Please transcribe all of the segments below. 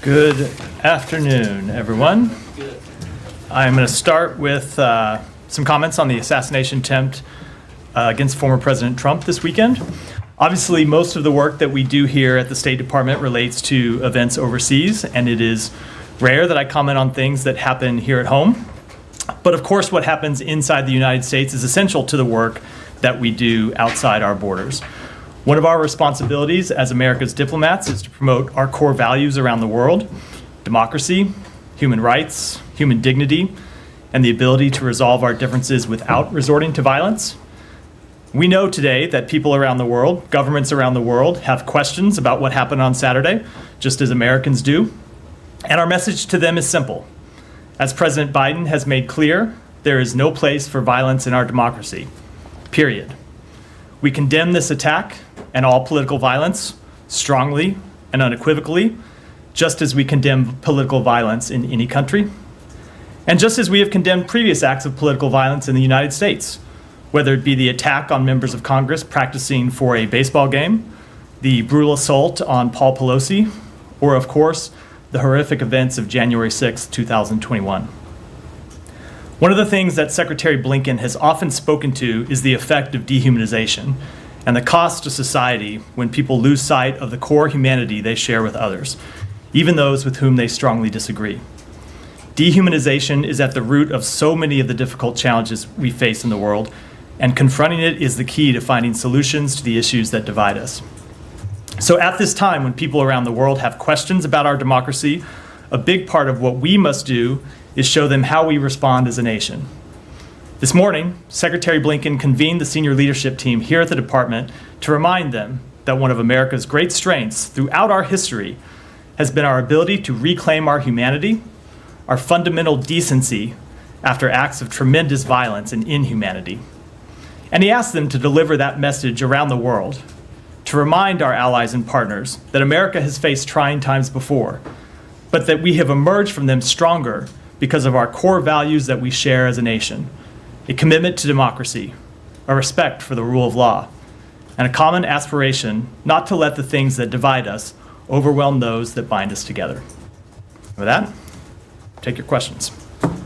Good afternoon, everyone. I'm going to start with some comments on the assassination attempt against former President Trump this weekend. Obviously, most of the work that we do here at the State Department relates to events overseas, and it is rare that I comment on things that happen here at home. But of course, what happens inside the United States is essential to the work that we do outside our borders. One of our responsibilities as America's diplomats is to promote our core values around the world: democracy, human rights, human dignity, and the ability to resolve our differences without resorting to violence. We know today that people around the world, governments around the world, have questions about what happened on Saturday, just as Americans do. And our message to them is simple. As President Biden has made clear, there is no place for violence in our democracy, period. We condemn this attack and all political violence strongly and unequivocally, just as we condemn political violence in any country, and just as we have condemned previous acts of political violence in the United States, whether it be the attack on members of Congress practicing for a baseball game, the brutal assault on Paul Pelosi, or of course, the horrific events of January 6, 2021. One of the things that Secretary Blinken has often spoken to is the effect of dehumanization and the cost to society when people lose sight of the core humanity they share with others, even those with whom they strongly disagree. Dehumanization is at the root of so many of the difficult challenges we face in the world, and confronting it is the key to finding solutions to the issues that divide us. So at this time, when people around the world have questions about our democracy, a big part of what we must do is show them how we respond as a nation. This morning, Secretary Blinken convened the senior leadership team here at the department to remind them that one of America's great strengths throughout our history has been our ability to reclaim our humanity, our fundamental decency after acts of tremendous violence and inhumanity. And he asked them to deliver that message around the world, to remind our allies and partners that America has faced trying times before, but that we have emerged from them stronger because of our core values that we share as a nation: a commitment to democracy, a respect for the rule of law, and a common aspiration not to let the things that divide us overwhelm those that bind us together. With that, take your questions.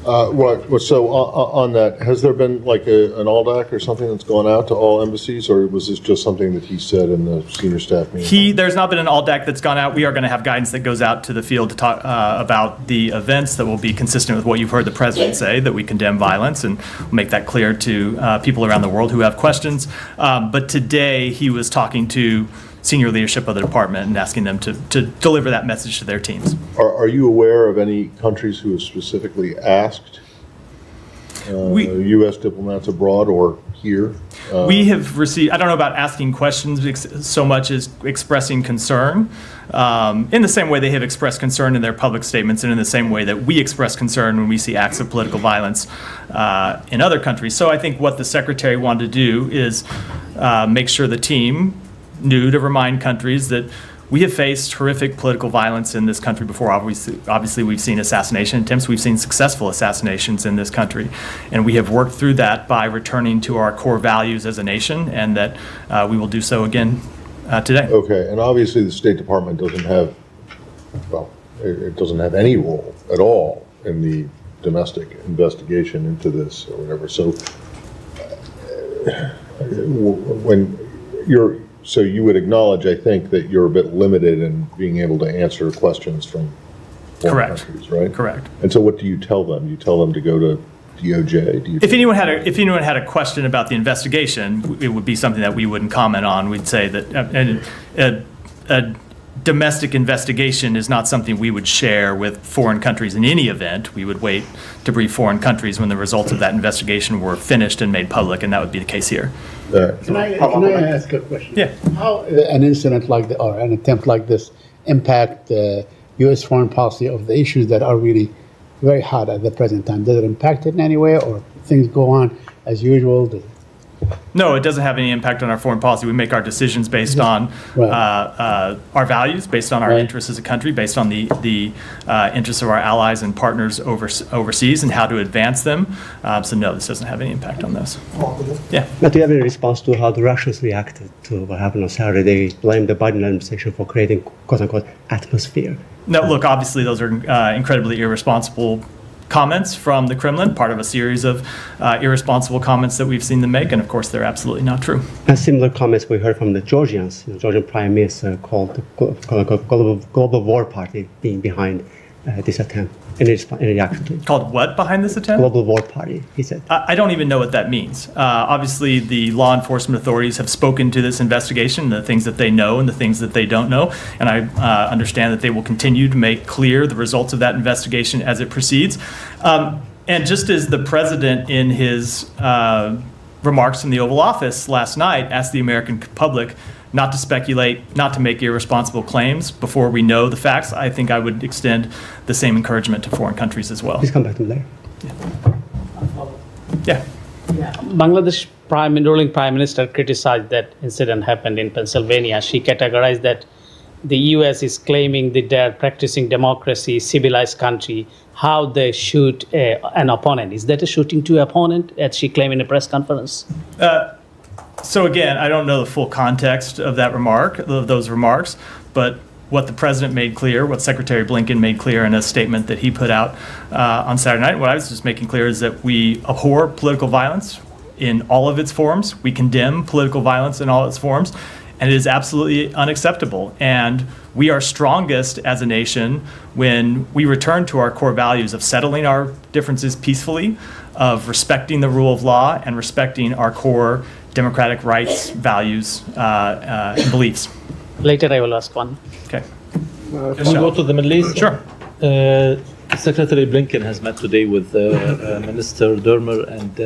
So on that, has there been like an ALDAC or something that's gone out to all embassies, or was this just something that he said in the senior staff meeting? There's not been an ALDAC that's gone out. We are going to have guidance that goes out to the field to talk about the events that will be consistent with what you've heard the president say, that we condemn violence, and we'll make that clear to people around the world who have questions. But today he was talking to senior leadership of the department and asking them to deliver that message to their teams. Are you aware of any countries who have specifically asked U.S. diplomats abroad or here? We have received, I don't know about asking questions so much as expressing concern, in the same way they have expressed concern in their public statements and in the same way that we express concern when we see acts of political violence in other countries. So I think what the secretary wanted to do is make sure the team knew to remind countries that we have faced horrific political violence in this country before. Obviously, we've seen assassination attempts. We've seen successful assassinations in this country. And we have worked through that by returning to our core values as a nation, and that we will do so again today. Okay, and obviously the State Department doesn't have, it doesn't have any role at all in the domestic investigation into this or whatever. So So you would acknowledge, I think, that you're a bit limited in being able to answer questions from foreign countries, right? Correct. And so what do you tell them? You tell them to go to DOJ? If anyone had a question about the investigation, it would be something that we wouldn't comment on. We'd say that a domestic investigation is not something we would share with foreign countries in any event. We would wait to brief foreign countries when the results of that investigation were finished and made public, and that would be the case here. Can I ask a question? Yeah. How an incident like this, or an attempt like this, impact U.S. foreign policy of the issues that are really very hot at the present time? Does it impact it in any way, or things go on as usual? No, it doesn't have any impact on our foreign policy. We make our decisions based on our values, based on our interests as a country, based on the interests of our allies and partners overseas and how to advance them. So no, this doesn't have any impact on those. Yeah. But do you have any response to how the Russians reacted to what happened on Saturday? They blamed the Biden administration for creating quote-unquote atmosphere. No, look, obviously those are incredibly irresponsible comments from the Kremlin, part of a series of irresponsible comments that we've seen them make, and of course they're absolutely not true. And similar comments we heard from the Georgians. The Georgian Prime Minister called the global war party being behind this attempt. Any reaction to it? Called what behind this attempt? Global war party, he said. I don't even know what that means. Obviously, the law enforcement authorities have spoken to this investigation, the things that they know and the things that they don't know. And I understand that they will continue to make clear the results of that investigation as it proceeds. And just as the president in his remarks in the Oval Office last night asked the American public not to speculate, not to make irresponsible claims before we know the facts, I think I would extend the same encouragement to foreign countries as well. Please come back to there. Yeah. Bangladesh ruling prime minister criticized that incident happened in Pennsylvania. She categorized that the U.S. is claiming that they're practicing democracy, civilized country, how they shoot an opponent. Is that a shooting to opponent, as she claimed in a press conference? So again, I don't know the full context of those remarks, but what the president made clear, what Secretary Blinken made clear in a statement that he put out on Saturday night, what I was just making clear is that we abhor political violence in all of its forms. We condemn political violence in all its forms, and it is absolutely unacceptable. And we are strongest as a nation when we return to our core values of settling our differences peacefully, of respecting the rule of law, and respecting our core democratic rights, values, and beliefs. Later I will ask one. Okay. Can we go to the Middle East? Sure. Secretary Blinken has met today with Minister Dermer and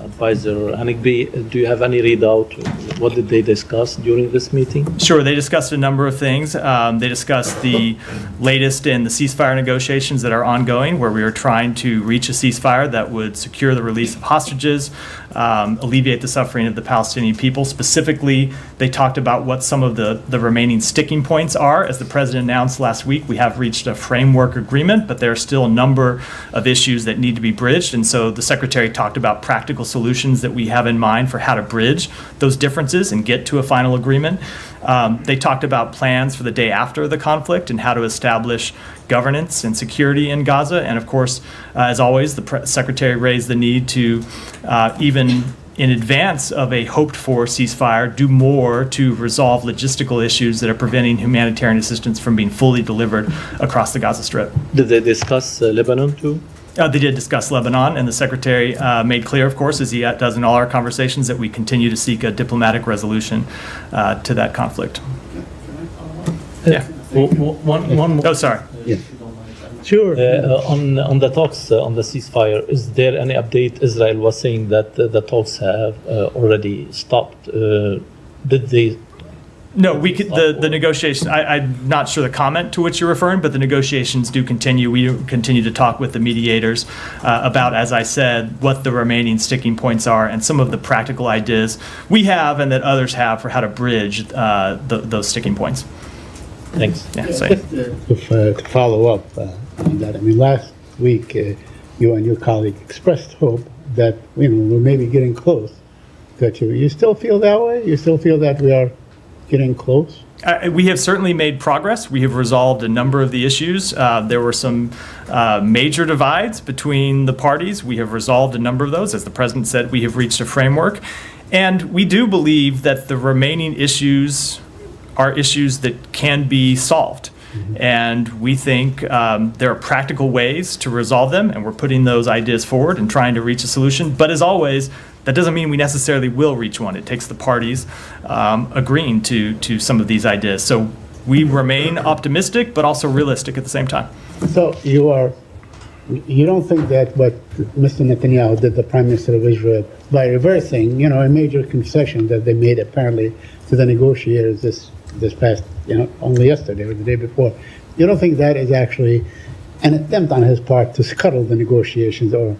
Advisor Hanegbi. Do you have any readout? What did they discuss during this meeting? Sure. They discussed a number of things. They discussed the latest in the ceasefire negotiations that are ongoing, where we are trying to reach a ceasefire that would secure the release of hostages, alleviate the suffering of the Palestinian people. Specifically, they talked about what some of the remaining sticking points are. As the president announced last week, we have reached a framework agreement, but there are still a number of issues that need to be bridged. And so the secretary talked about practical solutions that we have in mind for how to bridge those differences and get to a final agreement. They talked about plans for the day after the conflict and how to establish governance and security in Gaza. And of course, as always, the secretary raised the need to even in advance of a hoped-for ceasefire, do more to resolve logistical issues that are preventing humanitarian assistance from being fully delivered across the Gaza Strip. Did they discuss Lebanon too? They did discuss Lebanon, and the secretary made clear, of course, as he does in all our conversations, that we continue to seek a diplomatic resolution to that conflict. Yeah. One more. Oh, sorry. Yeah. Sure. On the talks on the ceasefire, is there any update? Israel was saying that the talks have already stopped. Did they? No, we could, the negotiations, I'm not sure the comment to which you're referring, but the negotiations do continue. We continue to talk with the mediators about, as I said, what the remaining sticking points are and some of the practical ideas we have and that others have for how to bridge those sticking points. Thanks. Yeah, so. To follow up on that, I mean, last week you and your colleague expressed hope that we're maybe getting close to achieving. You still feel that way? You still feel that we are getting close? We have certainly made progress. We have resolved a number of the issues. There were some major divides between the parties. We have resolved a number of those. As the president said, we have reached a framework. And we do believe that the remaining issues are issues that can be solved. Mm-hmm. And we think there are practical ways to resolve them, and we're putting those ideas forward and trying to reach a solution. But as always, that doesn't mean we necessarily will reach one. It takes the parties agreeing to some of these ideas. So we remain optimistic, but also realistic at the same time. So you don't think that what Mr. Netanyahu did, the Prime Minister of Israel, by reversing, a major concession that they made apparently to the negotiators this past, only yesterday or the day before, you don't think that is actually an attempt on his part to scuttle the negotiations or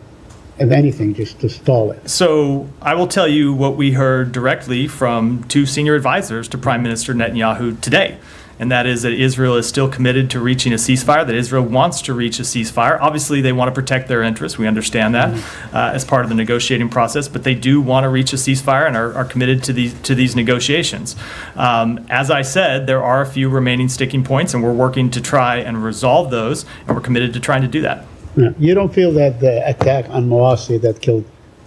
if anything, just to stall it? So I will tell you what we heard directly from two senior advisors to Prime Minister Netanyahu today. And that is that Israel is still committed to reaching a ceasefire, that Israel wants to reach a ceasefire. Obviously, they want to protect their interests. We understand that as part of the negotiating process, but they do want to reach a ceasefire and are committed to these negotiations. As I said, there are a few remaining sticking points, and we're working to try and resolve those, and we're committed to trying to do that. You don't feel that the attack on Mawasi that killed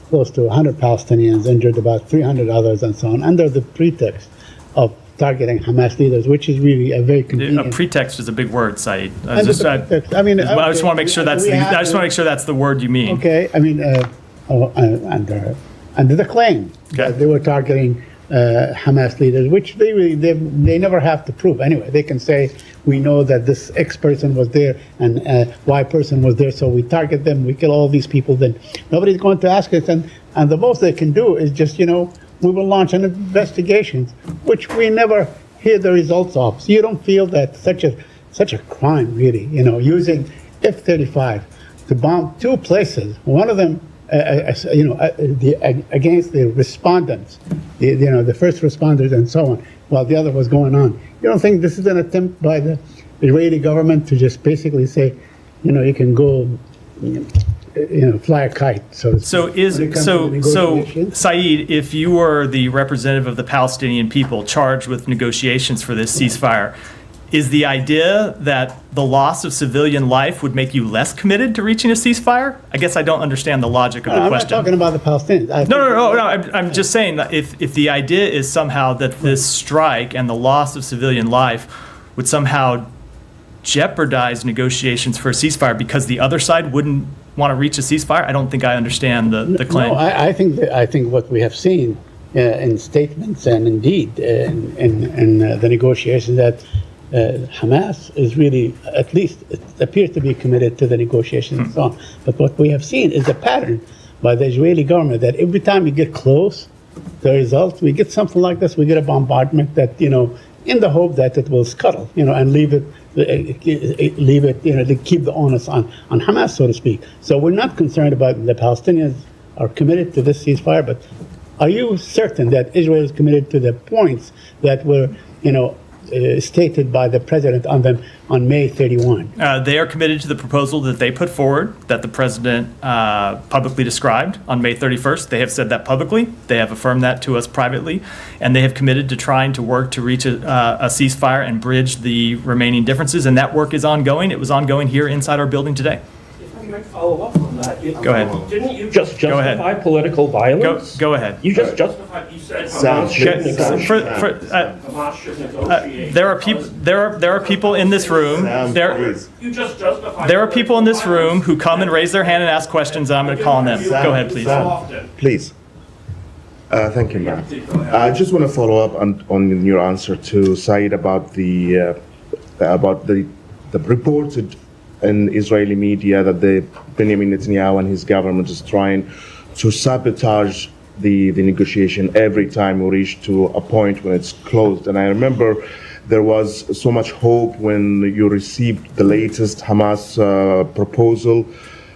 close to 100 Palestinians, injured about 300 others and so on, under the pretext of targeting Hamas leaders, which is really a very convenient... A pretext is a big word, Saeed. I Under just the pretext. I mean, want to okay, make sure that's we I have just want to make sure that's the word you mean. Okay, I mean, under the claim that they were targeting Hamas leaders, which they never have to prove anyway. They can say, we know that this X person was there and Y person was there, so we target them, we kill all these people, then nobody's going to ask us. And the most they can do is just, we will launch an investigation, which we never hear the results of. So you don't feel that such a crime, really, using F-35 to bomb two places, one of them, against the respondents, the first responders and so on, while the other was going on. You don't think this is an attempt by the Israeli government to just basically say, you can go, fly a kite? So Saeed, if you were the representative of the Palestinian people charged with negotiations for this ceasefire, is the idea that the loss of civilian life would make you less committed to reaching a ceasefire? I guess I don't understand the logic of the question. I'm not talking about the Palestinians. No. I'm just saying that if the idea is somehow that this strike and the loss of civilian life would somehow jeopardize negotiations for a ceasefire because the other side wouldn't want to reach a ceasefire, I don't think I understand the claim. No, I think what we have seen in statements and indeed in the negotiations that Hamas is really, at least it appears to be committed to the negotiations and so on. But what we have seen is a pattern by the Israeli government that every time we get close to the results, we get something like this, we get a bombardment that, in the hope that it will scuttle, and leave it, to keep the onus on Hamas, so to speak. So we're not concerned about the Palestinians are committed to this ceasefire, but are you certain that Israel is committed to the points that were, stated by the president on May 31? They are committed to the proposal that they put forward, that the president publicly described on May 31st. They have said that publicly. They have affirmed that to us privately. And they have committed to trying to work to reach a ceasefire and bridge the remaining differences. And that work is ongoing. It was ongoing here inside our building today. If I might follow up on that. Go ahead. Didn't you just justify political violence? Go ahead. You just justified, you said Hamas should negotiate. Hamas should negotiate. There are people in this room. You just justified. There are people in this room who come and raise their hand and ask questions, and I'm going to call on them. Go ahead, please. Please. Thank you, ma'am. I just want to follow up on your answer to Saeed about the reported in Israeli media that the Benjamin Netanyahu and his government is trying to sabotage the negotiation every time we reach to a point when it's closed. And I remember there was so much hope when you received the latest Hamas proposal,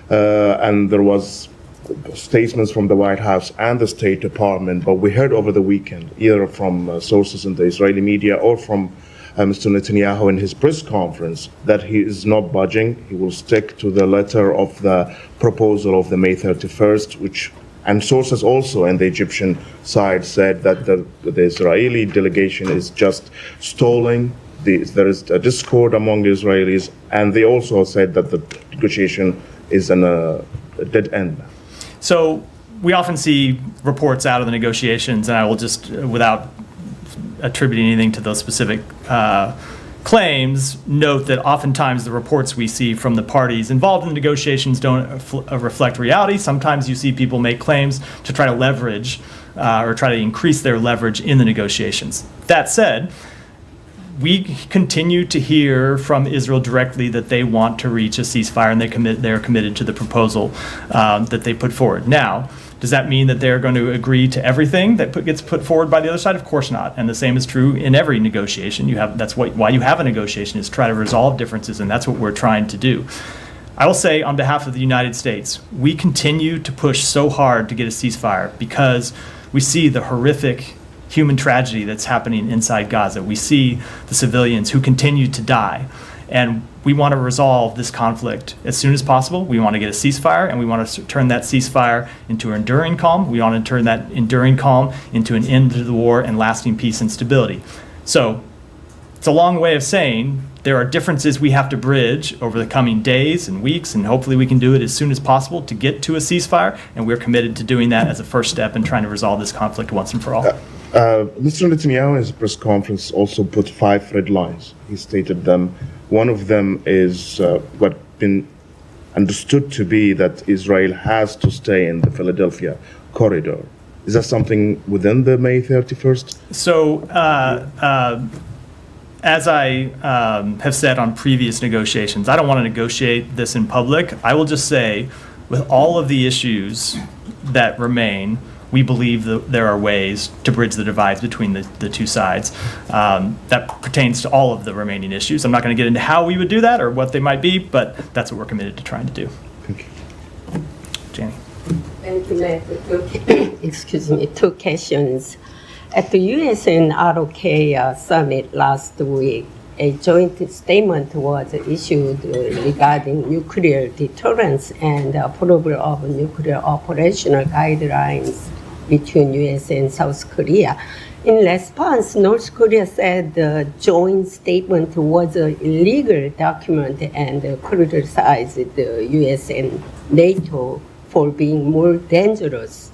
and there was statements from the White House and the State Department, but we heard over the weekend, either from sources in the Israeli media or from Mr. Netanyahu in his press conference, that he is not budging. He will stick to the letter of the proposal of the May 31st, and sources also in the Egyptian side said that the Israeli delegation is just stalling. There is a discord among Israelis, and they also said that the negotiation is a dead end. So we often see reports out of the negotiations, and I will just, without attributing anything to those specific claims, note that oftentimes the reports we see from the parties involved in negotiations don't reflect reality. Sometimes you see people make claims to try to leverage or try to increase their leverage in the negotiations. That said, we continue to hear from Israel directly that they want to reach a ceasefire, and they're committed to the proposal that they put forward. Now, does that mean that they're going to agree to everything that gets put forward by the other side? Of course not. And the same is true in every negotiation. That's why you have a negotiation, is try to resolve differences, and that's what we're trying to do. I will say on behalf of the United States, we continue to push so hard to get a ceasefire because we see the horrific human tragedy that's happening inside Gaza. We see the civilians who continue to die. And we want to resolve this conflict as soon as possible. We want to get a ceasefire, and we want to turn that ceasefire into an enduring calm. We want to turn that enduring calm into an end to the war and lasting peace and stability. So it's a long way of saying there are differences we have to bridge over the coming days and weeks, and hopefully we can do it as soon as possible to get to a ceasefire, and we're committed to doing that as a first step in trying to resolve this conflict once and for all. Mr. Netanyahu in his press conference also put 5 red lines. He stated them. One of them is what been understood to be that Israel has to stay in the Philadelphia corridor. Is that something within the May 31st? So, as I have said on previous negotiations, I don't want to negotiate this in public. I will just say, with all of the issues that remain, we believe that there are ways to bridge the divides between the two sides. That pertains to all of the remaining issues. I'm not going to get into how we would do that or what they might be, but that's what we're committed to trying to do. Thank you. Janie. Thank you, Matt. Excuse me, 2 questions. At the U.S. and ROK summit last week, a joint statement was issued regarding nuclear deterrence and approval of nuclear operational guidelines between U.S. and South Korea. In response, North Korea said the joint statement was an illegal document and criticized the U.S. and NATO for being more dangerous.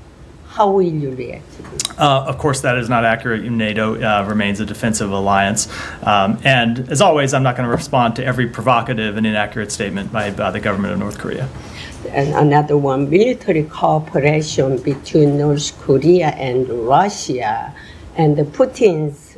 How will you react to this? Of course, that is not accurate. NATO remains a defensive alliance. And as always, I'm not going to respond to every provocative and inaccurate statement by the government of North Korea. And another one, military cooperation between North Korea and Russia, and Putin's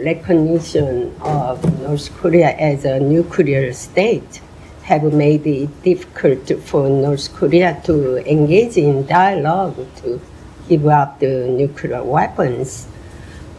recognition of North Korea as a nuclear state have made it difficult for North Korea to engage in dialogue to give up the nuclear weapons.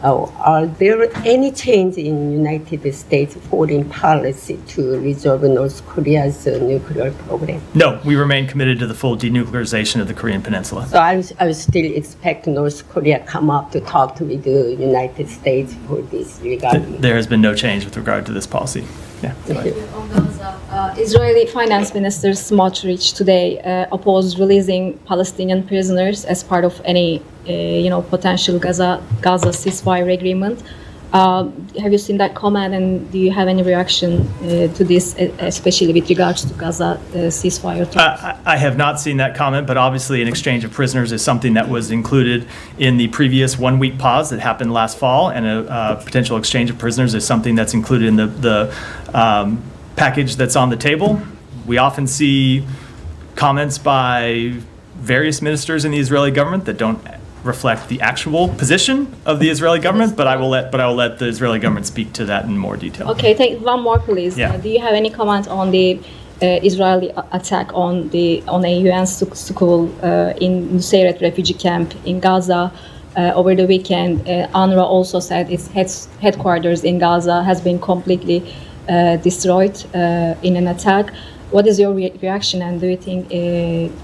Are there any change in United States foreign policy to resolve North Korea's nuclear program? No, we remain committed to the full denuclearization of the Korean Peninsula. So I would still expect North Korea come up to talk with the United States for this regarding. There has been no change with regard to this policy. Yeah. Thank you. On Gaza, Israeli Finance Minister Smotrich today opposed releasing Palestinian prisoners as part of any, potential Gaza ceasefire agreement. Have you seen that comment, and do you have any reaction to this, especially with regards to Gaza ceasefire talks? I have not seen that comment, but obviously an exchange of prisoners is something that was included in the previous 1-week pause that happened last fall, and a potential exchange of prisoners is something that's included in the package that's on the table. We often see comments by various ministers in the Israeli government that don't reflect the actual position of the Israeli government, but I will let the Israeli government speak to that in more detail. Okay, take one more, please. Yeah. Do you have any comment on the Israeli attack on a UN school in Nusayrat refugee camp in Gaza over the weekend? UNRWA also said its headquarters in Gaza has been completely destroyed in an attack. What is your reaction, and do you think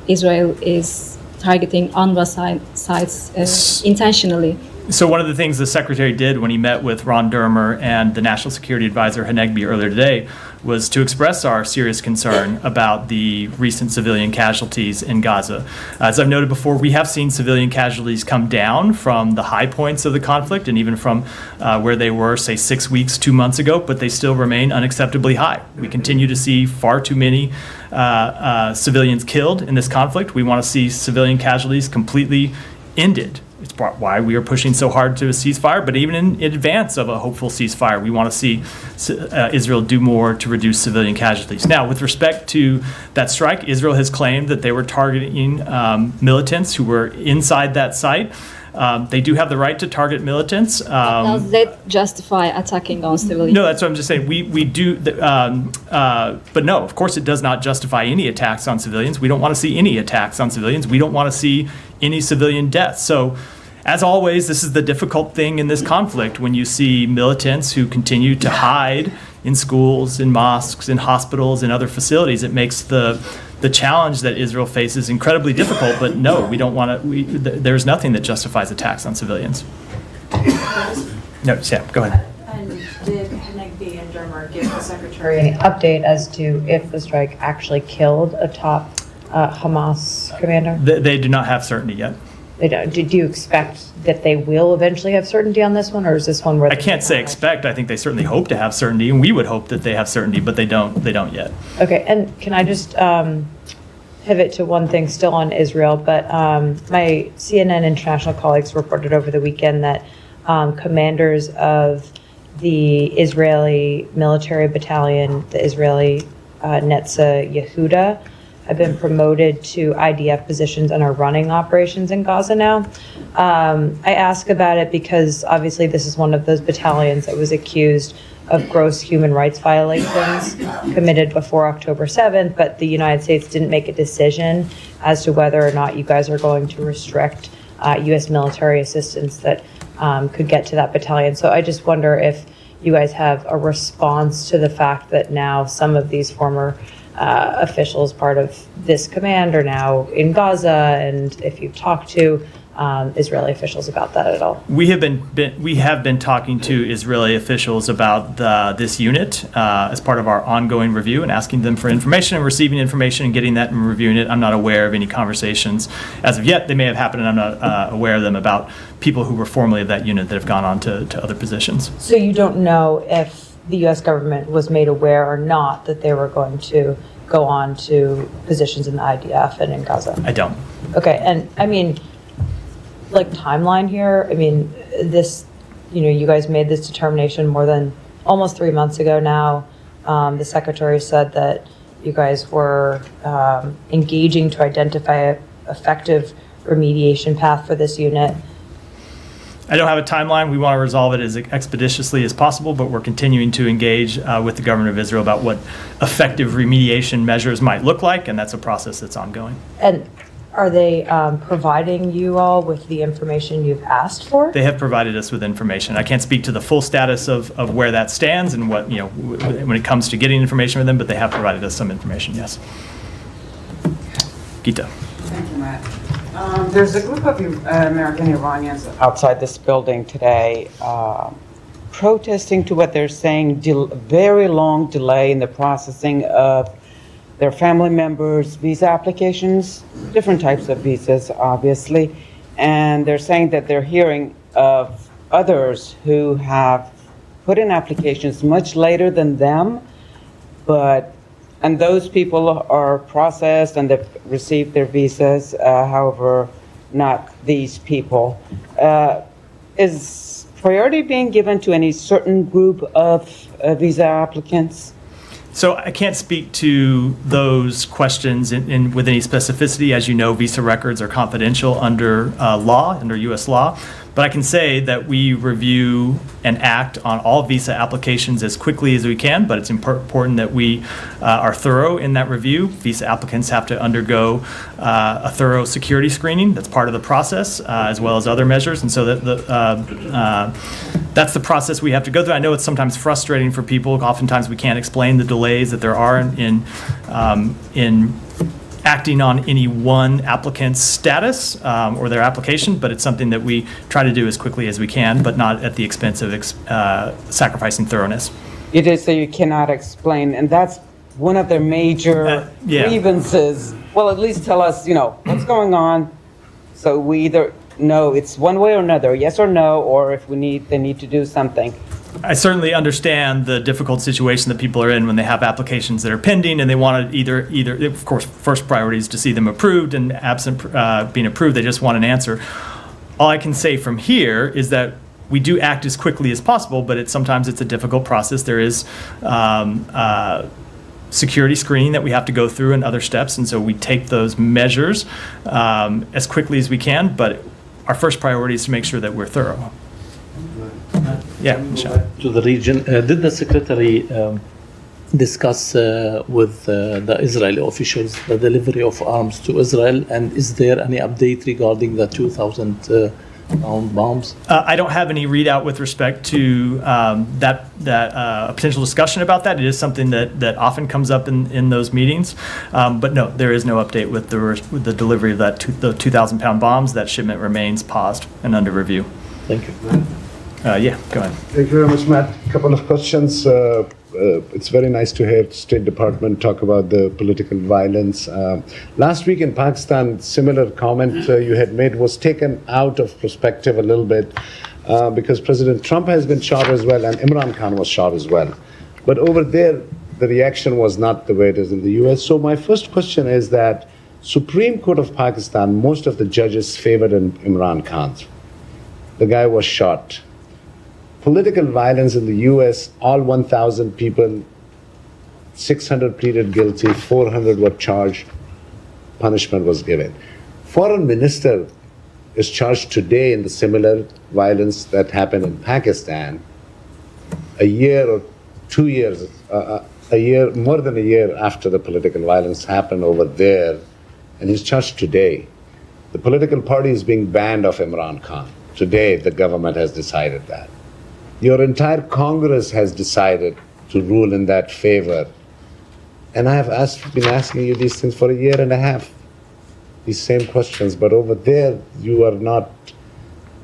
Israel is targeting UNRWA sites intentionally? So one of the things the secretary did when he met with Ron Dermer and the National Security Advisor Hanegbi earlier today was to express our serious concern about the recent civilian casualties in Gaza. As I've noted before, we have seen civilian casualties come down from the high points of the conflict and even from where they were, say, 6 weeks, 2 months ago, but they still remain unacceptably high. We continue to see far too many civilians killed in this conflict. We want to see civilian casualties completely ended. It's why we are pushing so hard to a ceasefire, but even in advance of a hopeful ceasefire, we want to see Israel do more to reduce civilian casualties. Now, with respect to that strike, Israel has claimed that they were targeting militants who were inside that site. They do have the right to target militants. Does that justify attacking on civilians? No, that's what I'm just saying. We do, but no, of course it does not justify any attacks on civilians. We don't want to see any attacks on civilians. We don't want to see any civilian deaths. So, as always, this is the difficult thing in this conflict when you see militants who continue to hide in schools, in mosques, in hospitals, in other facilities. It makes the challenge that Israel faces incredibly difficult. But no, we don't want to. There's nothing that justifies attacks on civilians. No, yeah, go ahead. And did Hanegbi and Dermer give the Secretary any update as to if the strike actually killed a top Hamas commander? They do not have certainty yet. They don't. Do you expect that they will eventually have certainty on this one, or is this one where I can't say expect. I think they certainly hope to have certainty, and we would hope that they have certainty, but they don't. They don't yet. Okay, and can I just pivot to one thing still on Israel? But my CNN international colleagues reported over the weekend that commanders of the Israeli military battalion, the Israeli Netza Yehuda, have been promoted to IDF positions and are running operations in Gaza now. I ask about it because obviously this is one of those battalions that was accused of gross human rights violations committed before October 7th, but the United States didn't make a decision as to whether or not you guys are going to restrict U.S. military assistance that could get to that battalion. So I just wonder if you guys have a response to the fact that now some of these former officials part of this command are now in Gaza, and if you've talked to Israeli officials about that at all. We have been talking to Israeli officials about this unit as part of our ongoing review and asking them for information and receiving information and getting that and reviewing it. I'm not aware of any conversations as of yet. They may have happened, and I'm not aware of them about people who were formerly of that unit that have gone on to other positions. So you don't know if the U.S. government was made aware or not that they were going to go on to positions in the IDF and in Gaza? I don't. Okay, and I mean, like timeline here, I mean, this, you guys made this determination more than almost 3 months ago now. The secretary said that you guys were engaging to identify an effective remediation path for this unit. I don't have a timeline. We want to resolve it as expeditiously as possible, but we're continuing to engage with the government of Israel about what effective remediation measures might look like, and that's a process that's ongoing. And are they providing you all with the information you've asked for? They have provided us with information. I can't speak to the full status of where that stands and what, when it comes to getting information from them, but they have provided us some information, yes. Gita. Thank you, Matt. There's a group of American Iranians outside this building today protesting to what they're saying very long delay in the processing of their family members' visa applications, different types of visas, obviously. And they're saying that they're hearing of others who have put in applications much later than them, and those people are processed and they've received their visas, however, not these people. Is priority being given to any certain group of visa applicants? So I can't speak to those questions with any specificity. As you know, visa records are confidential under U.S. law. But I can say that we review and act on all visa applications as quickly as we can, but it's important that we are thorough in that review. Visa applicants have to undergo a thorough security screening. That's part of the process, as well as other measures. And so that's the process we have to go through. I know it's sometimes frustrating for people. Oftentimes we can't explain the delays that there are in acting on any one applicant's status or their application, but it's something that we try to do as quickly as we can, but not at the expense of sacrificing thoroughness. It is so you cannot explain, and that's one of their major grievances. Well, at least tell us, what's going on, so we either know it's one way or another, yes or no, or if they need to do something. I certainly understand the difficult situation that people are in when they have applications that are pending and they want to either, of course, first priority is to see them approved, and absent being approved, they just want an answer. All I can say from here is that we do act as quickly as possible, but sometimes it's a difficult process. There is security screening that we have to go through and other steps, and so we take those measures as quickly as we can, but our first priority is to make sure that we're thorough. Yeah, Michelle. To the region, did the secretary discuss with the Israeli officials the delivery of arms to Israel, and is there any update regarding the 2,000 bombs? I don't have any readout with respect to that potential discussion about that. It is something that often comes up in those meetings. But no, there is no update with the delivery of the 2,000-pound bombs. That shipment remains paused and under review. Thank you. Yeah, go ahead. Thank you very much, Matt. A couple of questions. It's very nice to hear State Department talk about the political violence. Last week in Pakistan, similar comment you had made was taken out of perspective a little bit because President Trump has been shot as well and Imran Khan was shot as well. But over there, the reaction was not the way it is in the US. So my first question is that Supreme Court of Pakistan, most of the judges favored Imran Khan. The guy was shot. Political violence in the US, all 1,000 people, 600 pleaded guilty, 400 were charged, punishment was given. Foreign minister is charged today in the similar violence that happened in Pakistan a year or 2 years, more than a year after the political violence happened over there, and he's charged today. The political party is being banned of Imran Khan. Today, the government has decided that. Your entire Congress has decided to rule in that favor. And I have been asking you these things for a year and a half, these same questions. But over there, you are not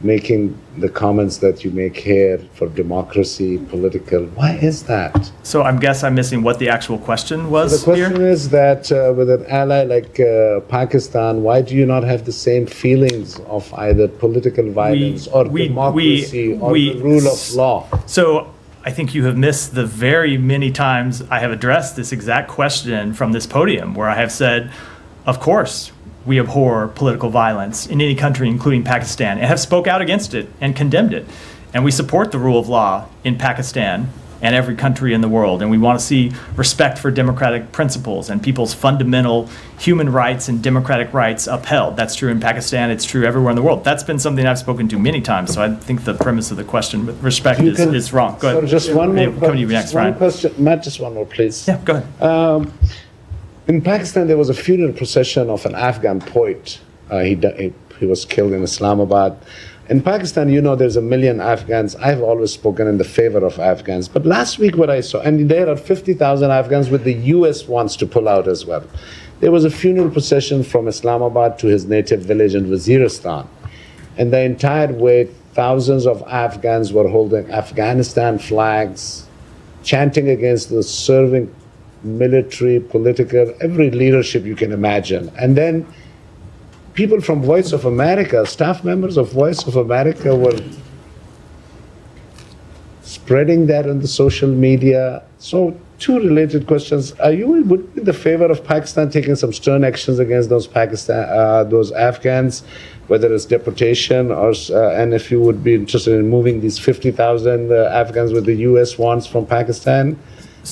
making the comments that you make here for democracy, political. Why is that? So I guess I'm missing what the actual question was So the question is that with an ally like Pakistan, why do you not have the same feelings of either political violence or democracy or the rule of law? So I think you have missed the very many times I have addressed this exact question from this podium, where I have said, of course, we abhor political violence in any country, including Pakistan, and have spoke out against it and condemned it. And we support the rule of law in Pakistan and every country in the world. And we want to see respect for democratic principles and people's fundamental human rights and democratic rights upheld. That's true in Pakistan. It's true everywhere in the world. That's been something I've spoken to many times. So I think the premise of the question with respect is wrong. Go ahead. So just one more Come to you next, Ryan. question. Matt, just one more, please. Yeah, go ahead. In Pakistan, there was a funeral procession of an Afghan poet. He was killed in Islamabad. In Pakistan, you know, there's 1 million Afghans. I've always spoken in the favor of Afghans. But last week what I saw, and there are 50,000 Afghans with the US wants to pull out as well. There was a funeral procession from Islamabad to his native village in Waziristan. And the entire way, thousands of Afghans were holding Afghanistan flags, chanting against the serving military, political, every leadership you can imagine. And then people from Voice of America, staff members of Voice of America were spreading that on the social media. So two related questions. Are you in the favor of Pakistan taking some stern actions against those Afghans, whether it's deportation or, and if you would be interested in moving these 50,000 Afghans with the US wants from Pakistan?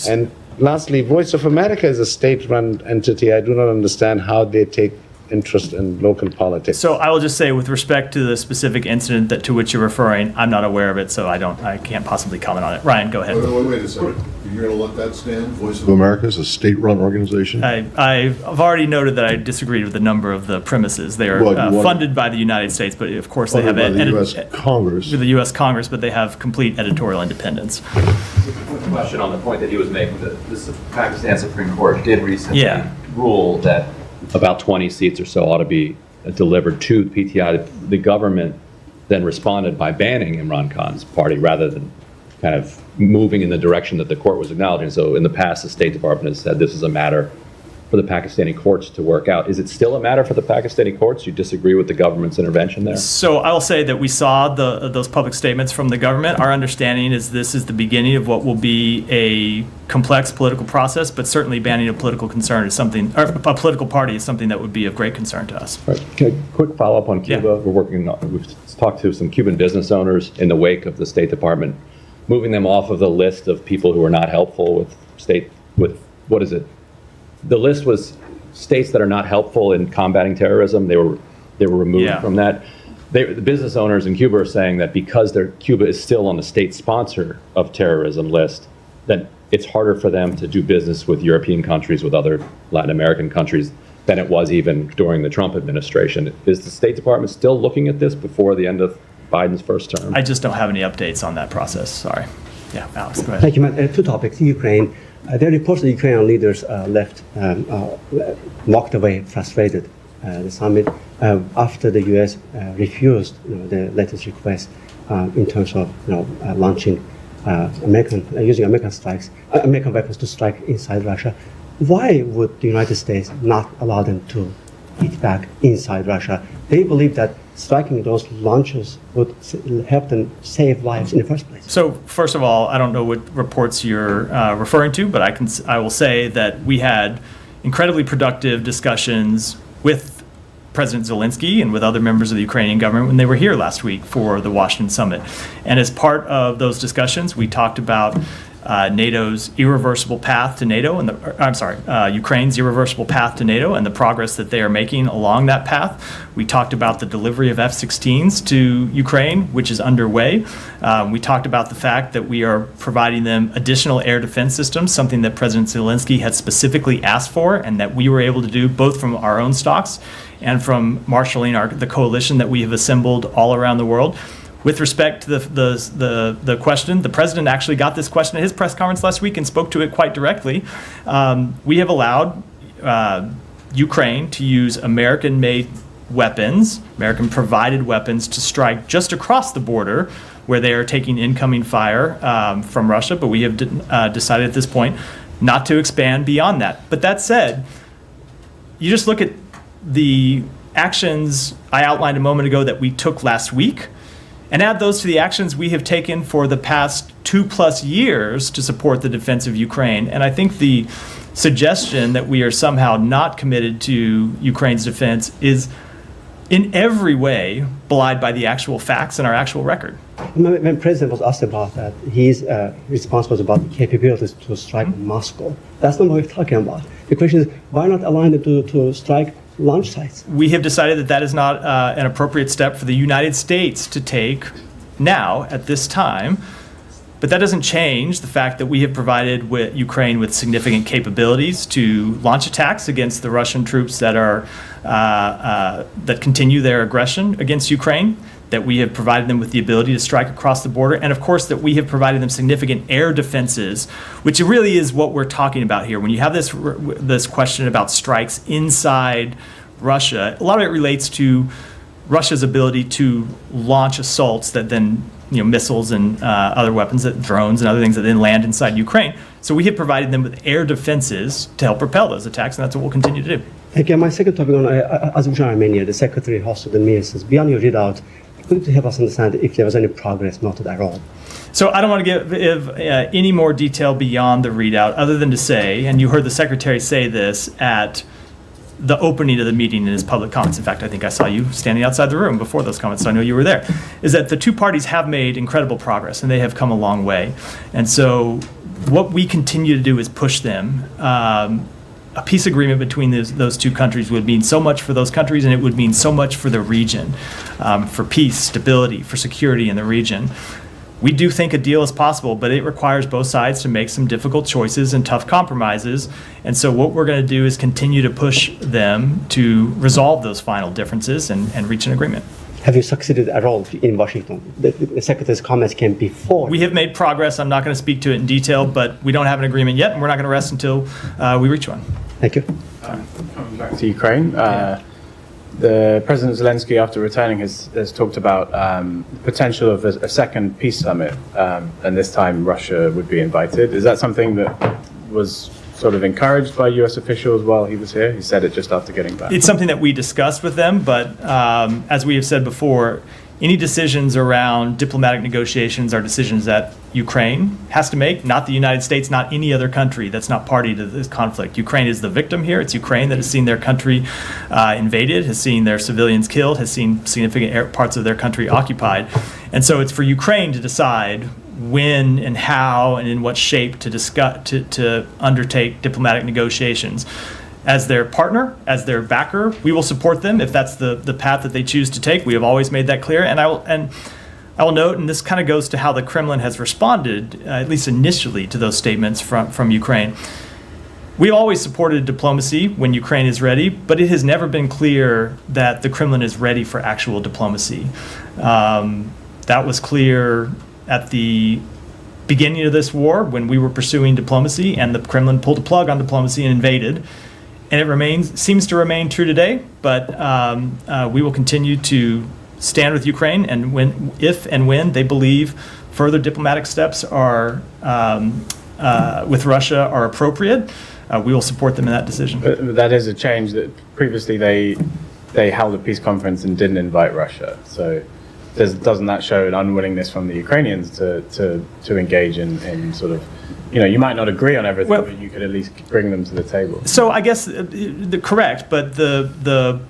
And lastly, Voice of America is a state-run entity. I do not understand how they take interest in local politics. So I will just say, with respect to the specific incident to which you're referring, I'm not aware of it, so I can't possibly comment on it. Ryan, go ahead. Wait a second. You're going to let that stand? Voice of America is a state-run organization? I've already noted that I disagreed with a number of the premises. They are funded by the United States, but of course they have the U.S. Congress. With the U.S. Congress, but they have complete editorial independence. Question on the point that he was making, that the Pakistan Supreme Court did recently rule that about 20 seats or so ought to be delivered to PTI. The government then responded by banning Imran Khan's party rather than kind of moving in the direction that the court was acknowledging. So in the past, the State Department has said this is a matter for the Pakistani courts to work out. Is it still a matter for the Pakistani courts? You disagree with the government's intervention there? So I will say that we saw those public statements from the government. Our understanding is this is the beginning of what will be a complex political process, but certainly banning a political concern is something, or a political party is something that would be of great concern to us. Right. Quick follow-up on Cuba. Yeah. We've talked to some Cuban business owners in the wake of the State Department moving them off of the list of people who are not helpful what is it? The list was states that are not helpful in combating terrorism. They were removed from that. The business owners in Cuba are saying that because Cuba is still on the state sponsor of terrorism list, that it's harder for them to do business with European countries, with other Latin American countries. than it was even during the Trump administration. Is the State Department still looking at this before the end of Biden's first term? I just don't have any updates on that process. Sorry. Yeah, Alex, go ahead. Thank you, Matt. Two topics. Ukraine. There are reports that Ukrainian leaders walked away frustrated the summit after the U.S. refused the latest request in terms of launching using American weapons to strike inside Russia. Why would the United States not allow them to hit back inside Russia? They believe that striking those launches would help them save lives in the first place. So first of all, I don't know what reports you're referring to, but I will say that we had incredibly productive discussions with President Zelensky and with other members of the Ukrainian government when they were here last week for the Washington summit. And as part of those discussions, we talked about NATO's irreversible path to NATO, and Ukraine's irreversible path to NATO and the progress that they are making along that path. We talked about the delivery of F-16s to Ukraine, which is underway. We talked about the fact that we are providing them additional air defense systems, something that President Zelensky had specifically asked for, and that we were able to do both from our own stocks and from marshaling the coalition that we have assembled all around the world. With respect to the question, the president actually got this question at his press conference last week and spoke to it quite directly. We have allowed Ukraine to use American-made weapons, American-provided weapons, to strike just across the border where they are taking incoming fire from Russia, but we have decided at this point not to expand beyond that. But that said, you just look at the actions I outlined a moment ago that we took last week, and add those to the actions we have taken for the past 2+ years to support the defense of Ukraine. And I think the suggestion that we are somehow not committed to Ukraine's defense is in every way belied by the actual facts and our actual record. When the president was asked about that, his response was about the capabilities to strike Moscow. That's not what we're talking about. The question is, why not allow them to strike launch sites? We have decided that that is not an appropriate step for the United States to take now at this time. But that doesn't change the fact that we have provided Ukraine with significant capabilities to launch attacks against the Russian troops that are that continue their aggression against Ukraine, that we have provided them with the ability to strike across the border, and of course that we have provided them significant air defenses, which really is what we're talking about here. When you have this question about strikes inside Russia, a lot of it relates to Russia's ability to launch assaults that then, missiles and other weapons, drones and other things that then land inside Ukraine. So we have provided them with air defenses to help repel those attacks, and that's what we'll continue to do. Okay, my second topic on Azerbaijan and Armenia, the Secretary hosted the meeting says, beyond your readout, could you help us understand if there was any progress noted at all? So I don't want to give any more detail beyond the readout, other than to say, and you heard the Secretary say this at the opening of the meeting in his public comments. In fact, I think I saw you standing outside the room before those comments, so I know you were there, is that the two parties have made incredible progress, and they have come a long way. And so what we continue to do is push them. A peace agreement between those two countries would mean so much for those countries, and it would mean so much for the region, for peace, stability, for security in the region. We do think a deal is possible, but it requires both sides to make some difficult choices and tough compromises. And so what we're going to do is continue to push them to resolve those final differences and reach an agreement. Have you succeeded at all in Washington? The Secretary's comments came before. We have made progress. I'm not going to speak to it in detail, but we don't have an agreement yet, and we're not going to rest until we reach one. Thank you. Coming back to Ukraine, the President Zelensky, after returning, has talked about the potential of a second peace summit, and this time Russia would be invited. Is that something that was sort of encouraged by U.S. officials while he was here? He said it just after getting back. It's something that we discussed with them, but as we have said before, any decisions around diplomatic negotiations are decisions that Ukraine has to make, not the United States, not any other country that's not party to this conflict. Ukraine is the victim here. It's Ukraine that has seen their country invaded, has seen their civilians killed, has seen significant parts of their country occupied. And so it's for Ukraine to decide when and how and in what shape to undertake diplomatic negotiations. As their partner, as their backer, we will support them if that's the path that they choose to take. We have always made that clear. And I will note, and this kind of goes to how the Kremlin has responded, at least initially, to those statements from Ukraine. We always supported diplomacy when Ukraine is ready, but it has never been clear that the Kremlin is ready for actual diplomacy. That was clear at the beginning of this war when we were pursuing diplomacy and the Kremlin pulled the plug on diplomacy and invaded. And it seems to remain true today, but we will continue to stand with Ukraine, and if and when they believe further diplomatic steps are with Russia are appropriate, we will support them in that decision. But that is a change. That previously they held a peace conference and didn't invite Russia. So doesn't that show an unwillingness from the Ukrainians to engage in sort of, you might not agree on everything, but you could at least bring them to the table. So I guess correct, but the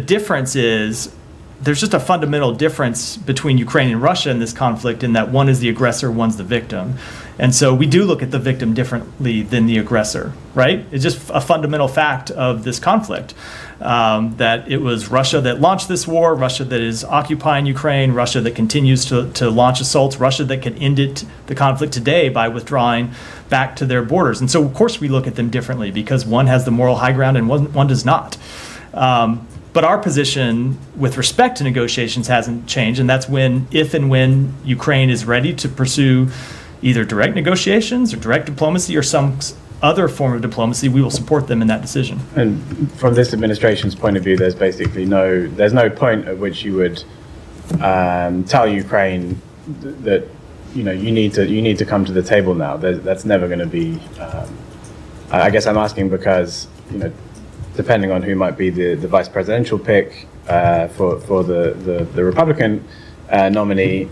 difference is there's just a fundamental difference between Ukraine and Russia in this conflict in that one is the aggressor, one's the victim. And so we do look at the victim differently than the aggressor, right? It's just a fundamental fact of this conflict, that it was Russia that launched this war, Russia that is occupying Ukraine, Russia that continues to launch assaults, Russia that can end the conflict today by withdrawing back to their borders. And so, of course, we look at them differently because one has the moral high ground and one does not. But our position with respect to negotiations hasn't changed, and that's if and when Ukraine is ready to pursue either direct negotiations or direct diplomacy or some other form of diplomacy, we will support them in that decision. And from this administration's point of view, there's basically there's no point at which you would tell Ukraine that you need to come to the table now. That's never going to be. I guess I'm asking because depending on who might be the vice presidential pick for the Republican nominee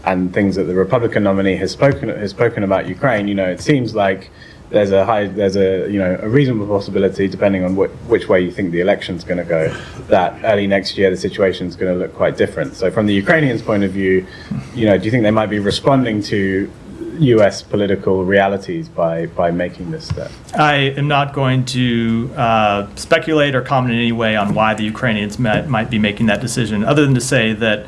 and things that the Republican nominee has spoken about Ukraine, it seems like there's a reasonable possibility, depending on which way you think the election's going to go, that early next year the situation's going to look quite different. So from the Ukrainians' point of view, do you think they might be responding to U.S. political realities by making this step? I am not going to speculate or comment in any way on why the Ukrainians might be making that decision, other than to say that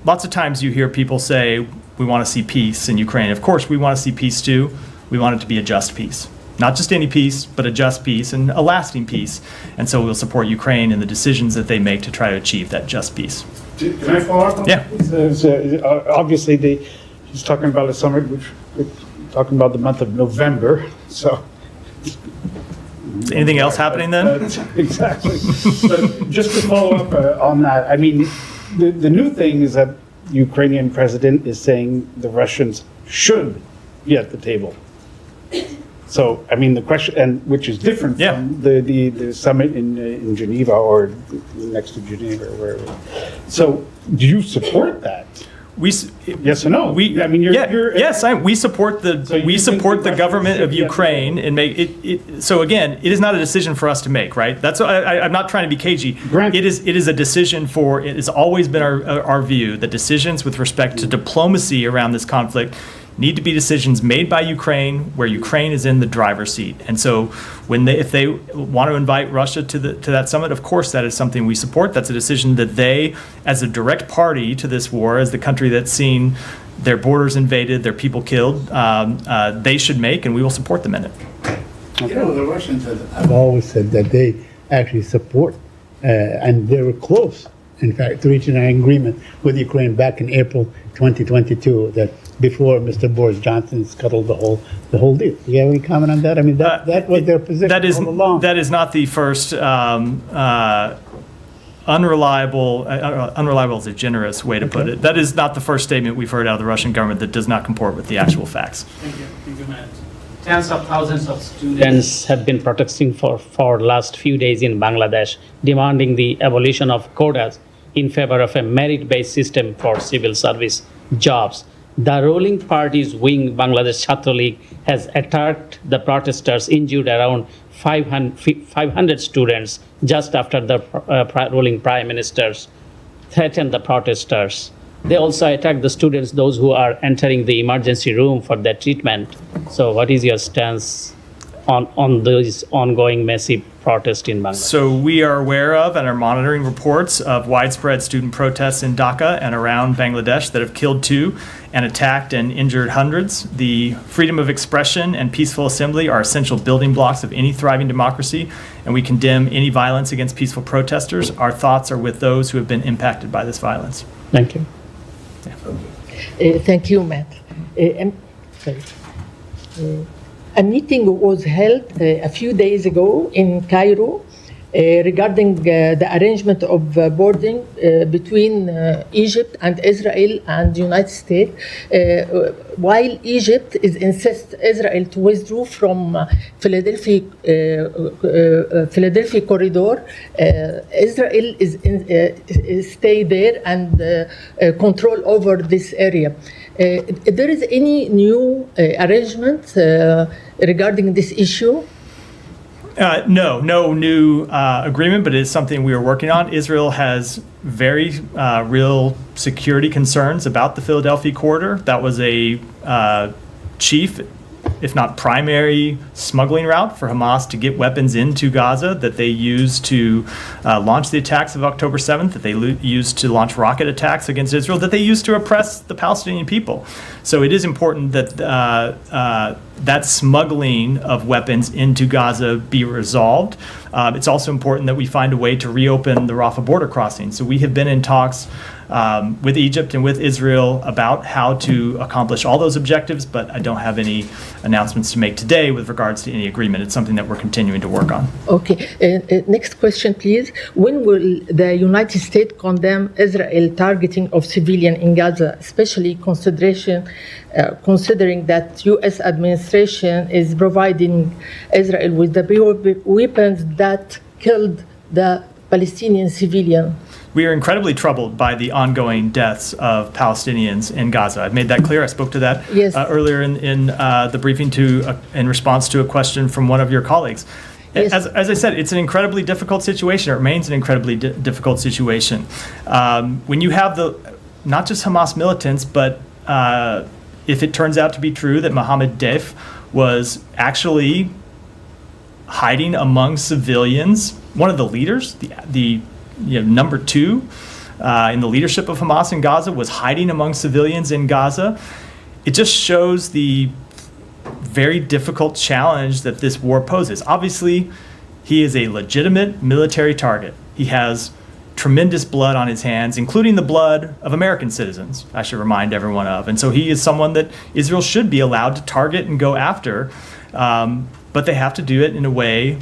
lots of times you hear people say, we want to see peace in Ukraine. Of course, we want to see peace too. We want it to be a just peace. Not just any peace, but a just peace and a lasting peace. And so we'll support Ukraine in the decisions that they make to try to achieve that just peace. Can I follow up on that? Yeah. Obviously, he's talking about a summit, which we're talking about the month of November. So, anything else happening then? Exactly. But just to follow up on that, I mean, the new thing is that the Ukrainian president is saying the Russians should be at the table. So, I mean, the question, and which is different from the summit in Geneva or next to Geneva or wherever. So, do you support that? Yes or no? We support the government of Ukraine and make it. So again, it is not a decision for us to make, right? That's I'm not trying to be cagey. It is a decision for. It has always been our view that decisions with respect to diplomacy around this conflict need to be decisions made by Ukraine, where Ukraine is in the driver's seat. And so, if they want to invite Russia to that summit, of course, that is something we support. That's a decision that they, as a direct party to this war, as the country that's seen their borders invaded, their people killed, they should make, and we will support them in it. The Russians have always said that they actually support, and they were close, in fact, to reaching an agreement with Ukraine back in April 2022, that before Mr. Boris Johnson scuttled the whole deal. Do you have any comment on that? I mean, that was their position all along. That is not the first unreliable is a generous way to put it. That is not the first statement we've heard out of the Russian government that does not comport with the actual facts. Thank you, Matt. Tens of thousands of students have been protesting for last few days in Bangladesh, demanding the abolition of quotas in favor of a merit-based system for civil service jobs. The ruling party's wing, Bangladesh Chhatra League, has attacked the protesters, injured around 500 students just after the ruling prime ministers threatened the protesters. They also attacked the students, those who are entering the emergency room for their treatment. So what is your stance on those ongoing massive protests in Bangladesh? So we are aware of and are monitoring reports of widespread student protests in Dhaka and around Bangladesh that have killed 2 and attacked and injured hundreds. The freedom of expression and peaceful assembly are essential building blocks of any thriving democracy, and we condemn any violence against peaceful protesters. Our thoughts are with those who have been impacted by this violence. Thank you. Thank you, Matt. A meeting was held a few days ago in Cairo regarding the arrangement of boarding between Egypt and Israel and the United States. While Egypt insists Israel to withdraw from Philadelphia corridor, Israel is stay there and control over this area. There is any new arrangement regarding this issue? No new agreement, but it is something we are working on. Israel has very real security concerns about the Philadelphia corridor. That was a chief, if not primary, smuggling route for Hamas to get weapons into Gaza that they used to launch the attacks of October 7th, that they used to launch rocket attacks against Israel, that they used to oppress the Palestinian people. So it is important that that smuggling of weapons into Gaza be resolved. It's also important that we find a way to reopen the Rafah border crossing. So we have been in talks with Egypt and with Israel about how to accomplish all those objectives, but I don't have any announcements to make today with regards to any agreement. It's something that we're continuing to work on. Okay. Next question, please. When will the United States condemn Israel targeting of civilians in Gaza, especially considering that U.S. administration is providing Israel with the weapons that killed the Palestinian civilian? We are incredibly troubled by the ongoing deaths of Palestinians in Gaza. I've made that clear. I spoke to that earlier in the briefing in response to a question from one of your colleagues. Yes. As I said, it's an incredibly difficult situation. It remains an incredibly difficult situation. When you have not just Hamas militants, but if it turns out to be true that Mohammed Deif was actually hiding among civilians, one of the leaders, the number two in the leadership of Hamas in Gaza, was hiding among civilians in Gaza. It just shows the very difficult challenge that this war poses. Obviously, he is a legitimate military target. He has tremendous blood on his hands, including the blood of American citizens, I should remind everyone of. And so he is someone that Israel should be allowed to target and go after, but they have to do it in a way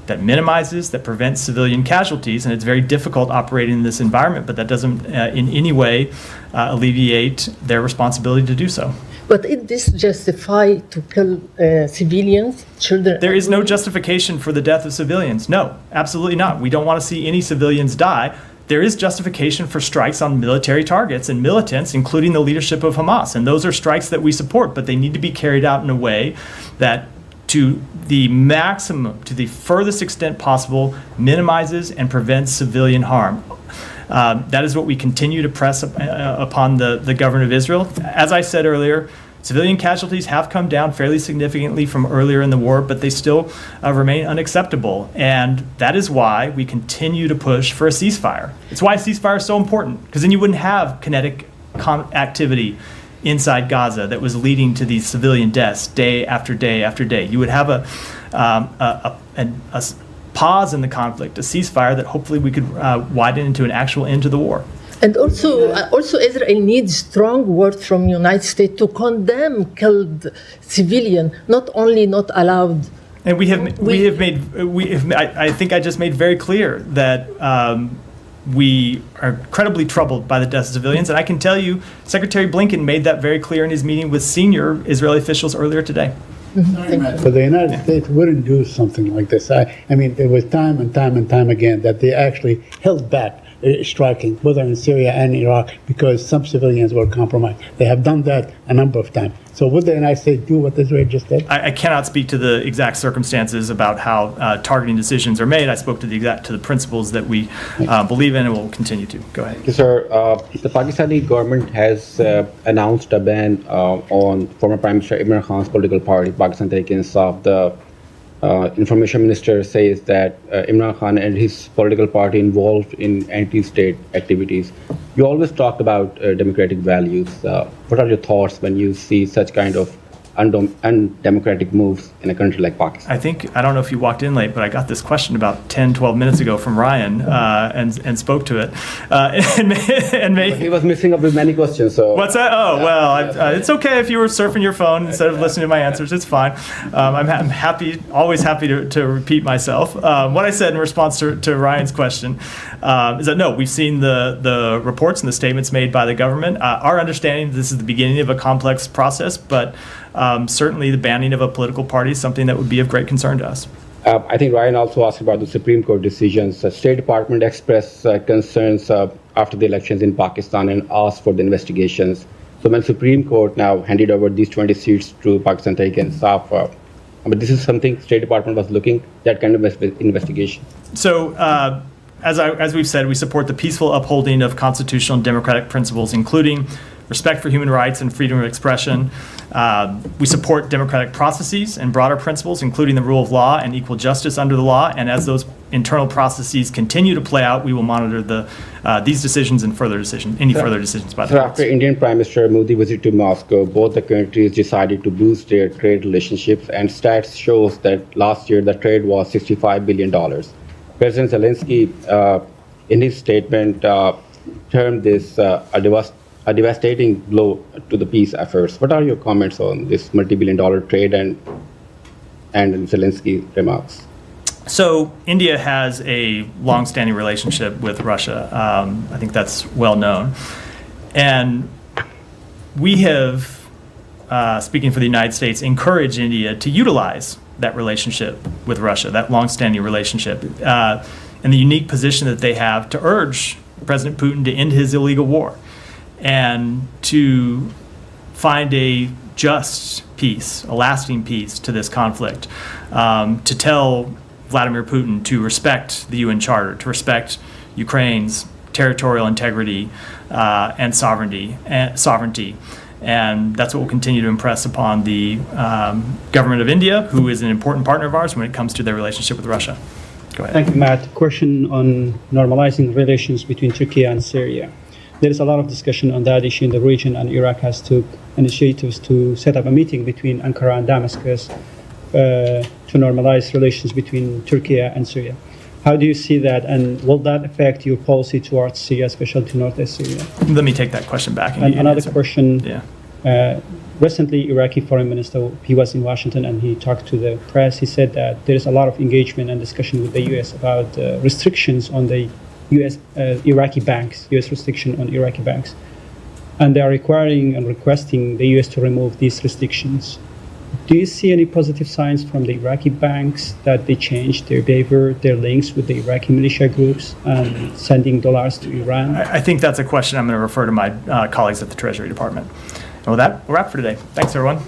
that minimizes, that prevents civilian casualties, and it's very difficult operating in this environment, but that doesn't in any way alleviate their responsibility to do so. But is this justify to kill civilians, children? There is no justification for the death of civilians. No, absolutely not. We don't want to see any civilians die. There is justification for strikes on military targets and militants, including the leadership of Hamas, and those are strikes that we support, but they need to be carried out in a way that to the maximum, to the furthest extent possible, minimizes and prevents civilian harm. That is what we continue to press upon the government of Israel. As I said earlier, civilian casualties have come down fairly significantly from earlier in the war, but they still remain unacceptable. And that is why we continue to push for a ceasefire. It's why a ceasefire is so important, because then you wouldn't have kinetic activity inside Gaza that was leading to these civilian deaths day after day after day. You would have a pause in the conflict, a ceasefire that hopefully we could widen into an actual end to the war. And also Israel needs strong words from United States to condemn killed civilian, not only not allowed. And I think I just made very clear that we are incredibly troubled by the deaths of civilians. And I can tell you, Secretary Blinken made that very clear in his meeting with senior Israeli officials earlier today. But the United States wouldn't do something like this. I mean, it was time and time again that they actually held back striking, whether in Syria and Iraq, because some civilians were compromised. They have done that a number of times. So would the United States do what Israel just did? I cannot speak to the exact circumstances about how targeting decisions are made. I spoke to the principles that we believe in and will continue to. Go ahead. Sir, the Pakistani government has announced a ban on former Prime Minister Imran Khan's political party, Pakistan Tehreek-e-Insaf. The Information Minister says that Imran Khan and his political party involved in anti-state activities. You always talk about democratic values. What are your thoughts when you see such kind of undemocratic moves in a country like Pakistan? I don't know if you walked in late, but I got this question about 10, 12 minutes ago from Ryan and spoke to it. He was mixing up with many questions. So what's that? Oh, well, it's okay if you were surfing your phone instead of listening to my answers. It's fine. I'm happy, always happy to repeat myself. What I said in response to Ryan's question is that no, we've seen the reports and the statements made by the government. Our understanding, this is the beginning of a complex process, but certainly the banning of a political party is something that would be of great concern to us. I think Ryan also asked about the Supreme Court decisions. The State Department expressed concerns after the elections in Pakistan and asked for the investigations. So when Supreme Court now handed over these 20 seats to Pakistan Tehreek-e-Insaf, but this is something State Department was looking, that kind of investigation. So as we've said, we support the peaceful upholding of constitutional and democratic principles, including respect for human rights and freedom of expression. We support democratic processes and broader principles, including the rule of law and equal justice under the law. And as those internal processes continue to play out, we will monitor these decisions and further decisions by the courts. After Indian Prime Minister Modi visit to Moscow, both the countries decided to boost their trade relationships, and stats shows that last year the trade was $65 billion. President Zelensky, in his statement, termed this a devastating blow to the peace efforts. What are your comments on this multi-billion-dollar trade and Zelensky remarks? So India has a long-standing relationship with Russia. I think that's well known. And we have, speaking for the United States, encouraged India to utilize that relationship with Russia, that long-standing relationship, and the unique position that they have to urge President Putin to end his illegal war and to find a just peace, a lasting peace to this conflict, to tell Vladimir Putin to respect the UN Charter, to respect Ukraine's territorial integrity and sovereignty. And that's what we'll continue to impress upon the government of India, who is an important partner of ours when it comes to their relationship with Russia. Go ahead. Thank you, Matt. Question on normalizing relations between Turkey and Syria. There is a lot of discussion on that issue in the region, and Iraq has took initiatives to set up a meeting between Ankara and Damascus to normalize relations between Turkey and Syria. How do you see that, and will that affect your policy towards Syria, especially to northwest Syria? Let me take that question back. And another question. Yeah. Recently, Iraqi foreign minister, he was in Washington and he talked to the press. He said that there is a lot of engagement and discussion with the U.S. about restrictions on the U.S. Iraqi banks, U.S. restriction on Iraqi banks. And they are requiring and requesting the U.S. to remove these restrictions. Do you see any positive signs from the Iraqi banks that they changed their behavior, their links with the Iraqi militia groups and sending dollars to Iran? I think that's a question I'm going to refer to my colleagues at the Treasury Department. And with that, we'll wrap for today. Thanks, everyone.